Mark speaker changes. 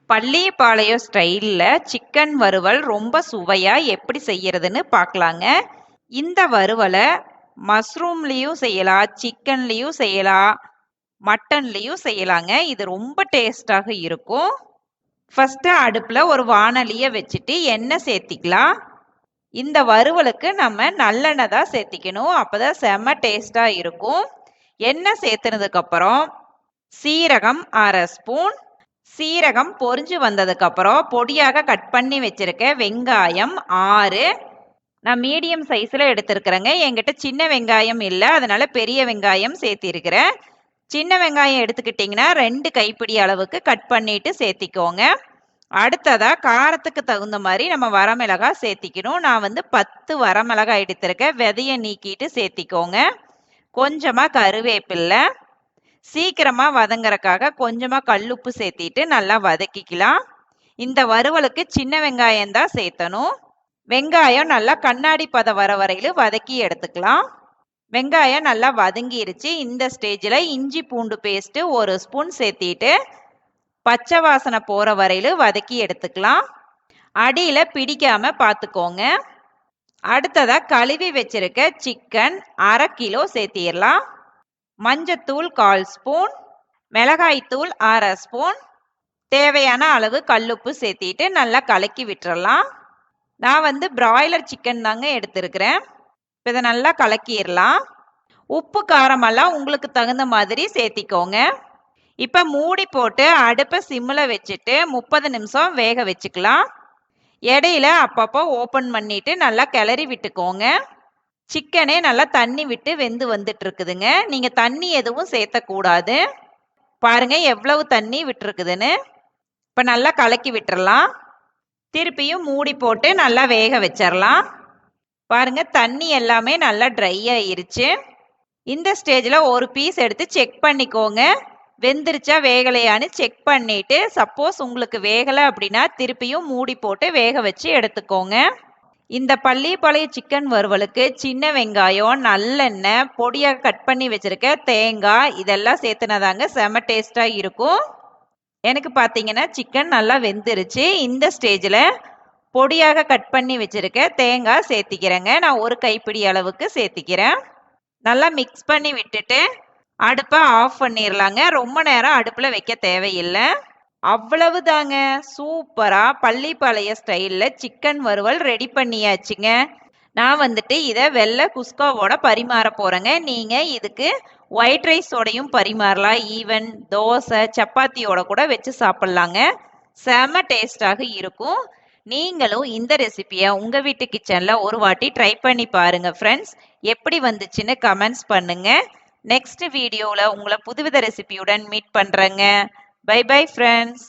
Speaker 1: பள்ளிப்பாளையம் ஸ்டைலில் சிக்கன் வறுவல் ரொம்ப சுவையாக எப்படி செய்யறதுன்னு பார்க்கலாங்க. இந்த வறுவலை மஷ்ரூம்லேயும் செய்யலாம், சிக்கன்லேயும் செய்யலாம், மட்டன்லேயும் செய்யலாங்க. இது ரொம்ப டேஸ்டாக இருக்கும். ஃபஸ்ட்டு அடுப்பில் ஒரு வாணலியை வச்சுட்டு எண்ணெய் சேர்த்திக்கலாம். இந்த வறுவலுக்கு நம்ம நல்லெண்ணெய் தான் சேர்த்திக்கணும். அப்போ தான் செம்ம டேஸ்டாக இருக்கும். எண்ணெய் சேர்த்துனதுக்கப்புறம் சீரகம் 1/2 ஸ்பூன், சீரகம் பொரிஞ்சு வந்ததுக்கப்புறம் பொடியாக கட் பண்ணி வச்சுருக்க வெங்காயம் 6. நான் மீடியம் சைஸில் எடுத்துருக்குறேங்க. என்கிட்ட சின்ன வெங்காயம் இல்லை, அதனால் பெரிய வெங்காயம் சேர்த்திருக்கிறேன். சின்ன வெங்காயம் எடுத்துக்கிட்டிங்கன்னா 2 கைப்பிடி அளவுக்கு கட் பண்ணிவிட்டு சேர்த்திக்கோங்க. அடுத்ததாக காரத்துக்கு தகுந்த மாதிரி நம்ம வரமிளகாய் சேர்த்திக்கணும். நான் 10 வரமிளகாய் எடுத்திருக்கேன். விதையை நீக்கிட்டு சேர்த்திக்கோங்க. கொஞ்சமாக கருவேப்பில்லை, சீக்கிரமாக வதங்குறக்காக கொஞ்சமாக கல்லுப்பு சேர்த்திட்டு நல்லா வதக்கிக்கலாம். இந்த வறுவலுக்கு சின்ன வெங்காயம் தான் சேர்த்தணும். வெங்காயம் நல்லா கண்ணாடி பதம் வர வரையிலும் வதக்கி எடுத்துக்கலாம். வெங்காயம் நல்லா வதங்கிருச்சு. இந்த ஸ்டேஜில் இஞ்சி பூண்டு பேஸ்ட்டு 1 ஸ்பூன் சேர்த்திட்டு பச்சை வாசனை போகிற வரையிலும் வதக்கி எடுத்துக்கலாம். அடியில் பிடிக்காமல் பார்த்துக்கோங்க. அடுத்ததாக கழுவி வச்சிருக்க சிக்கன் 1/2 கிலோ சேர்த்திடலாம். மஞ்சத்தூள் 1/4 ஸ்பூன், மிளகாய்த்தூள் 1/2 ஸ்பூன், தேவையான அளவு கல்லுப்பு சேர்த்திட்டு நல்லா கலக்கி விட்டுறலாம். நான் பிராய்லர் சிக்கன் தாங்க எடுத்துருக்கிறேன். இப்போ இதை நல்லா கலக்கிடலாம். உப்பு காரமெல்லாம் உங்களுக்கு தகுந்த மாதிரி சேர்த்திக்கோங்க. இப்போ மூடி போட்டு அடுப்பை சிம்மில் வச்சுட்டு 30 நிமிஷம் வேக வச்சுக்கலாம். இடையில அப்பப்போ ஓப்பன் பண்ணிட்டு நல்லா கிளறி விட்டுக்கோங்க. சிக்கனே நல்லா தண்ணி விட்டு வெந்து வந்துட்டு இருக்குதுங்க. நீங்கள் தண்ணி எதுவும் சேர்த்தக்கூடாது. பாருங்க எவ்வளவு தண்ணி விட்டுருக்குதுன்னு. இப்போ நல்லா கலக்கி விட்டுறலாம். திருப்பியும் மூடி போட்டு நல்லா வேக வச்சிடலாம். பாருங்க தண்ணி எல்லாமே நல்லா ட்ரை ஆயிருச்சு. இந்த ஸ்டேஜில் ஒரு பீஸ் எடுத்து செக் பண்ணிக்கோங்க. வெந்துருச்சா வேகலையான்னு செக் பண்ணிட்டு சப்போஸ் உங்களுக்கு வேகலை அப்படின்னா திருப்பியும் மூடி போட்டு வேக வச்சு எடுத்துக்கோங்க. இந்த பள்ளிப்பாளையம் சிக்கன் வறுவலுக்கு சின்ன வெங்காயம், நல்லெண்ணெய், பொடியாக கட் பண்ணி வச்சுருக்க தேங்காய் இதெல்லாம் சேர்த்துனதாங்க செம்ம டேஸ்ட்டாக இருக்கும். எனக்கு பார்த்தீங்கன்னா சிக்கன் நல்லா வெந்துருச்சு. இந்த ஸ்டேஜில் பொடியாக கட் பண்ணி வச்சுருக்க தேங்காய் சேர்த்திக்கிறேங்க. நான் 1 கைப்பிடி அளவுக்கு சேர்த்திக்கிறேன். நல்லா மிக்ஸ் பண்ணி விட்டுட்டு அடுப்பை ஆஃப் பண்ணிடலாங்க. ரொம்ப நேரம் அடுப்பில் வைக்க தேவையில்லை. அவ்வளவுதாங்க, சூப்பராக பள்ளிப்பாளையம் ஸ்டைலில் சிக்கன் வறுவல் ரெடி பண்ணியாச்சுங்க. நான் இதை வெள்ளை குஸ்காவோட பரிமாற போகிறேங்க. நீங்கள் இதுக்கு ஒயிட் ரைஸோடையும் பரிமாறலாம். ஈவன் தோசை சப்பாத்தியோட கூட வச்சு சாப்பிட்லாங்க. செம டேஸ்டாக இருக்கும். நீங்களும் இந்த ரெசிபியை உங்கள் வீட்டு கிச்சனில் ஒரு வாட்டி ட்ரை பண்ணி பாருங்கள் ஃப்ரெண்ட்ஸ். எப்படி வந்துச்சுன்னு கமெண்ட்ஸ் பண்ணுங்கள். நெக்ஸ்ட் வீடியோவில் உங்களை புதுவித ரெசிபியுடன் மீட் பண்ணுறேங்க. Bye bye friends.